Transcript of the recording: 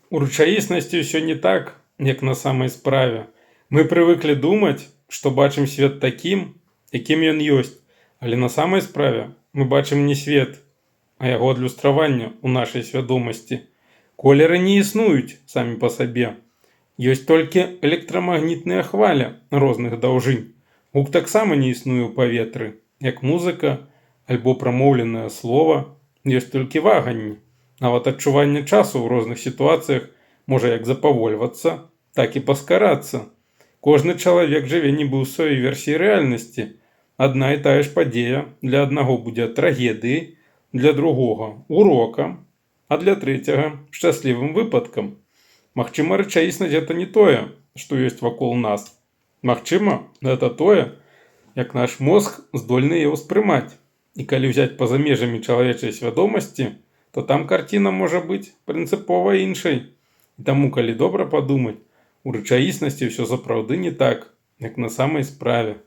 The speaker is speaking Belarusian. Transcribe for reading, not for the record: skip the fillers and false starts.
У рэчаіснасці ўсё не так, як на самай справе. Мы прывыклі думаць, што бачым свет такім, якім ён ёсць, але на самай справе мы бачым не свет, а яго адлюстраванне ў нашай свядомасці. Колеры не існуюць самі па сабе. Ёсць толькі электрамагнітныя хвалі розных даўжынь. Гук таксама не існуе ў паветры, як музыка альбо прамоўленае слова, ёсць толькі ваганні. Нават адчуванне часу ў розных сітуацыях можа як запавольвацца, так і паскарацца. Кожны чалавек жыве нібы ў сваёй версіі рэальнасці. Адна і тая ж падзея для аднаго будзе трагедыяй, для другога урокам, а для трэцяга шчаслівым выпадкам. Магчыма, рэчаіснасць гэта не тое, што ёсць вакол нас. Магчыма, гэта тое, як наш мозг здольны яе ўспрымаць. І калі ўзяць па-за межамі чалавечай свядомасці, то там карціна можа быць прынцыпова іншай. І таму, калі добра падумаць, у рэчаіснасці ўсё сапраўды не так, як на самай справе.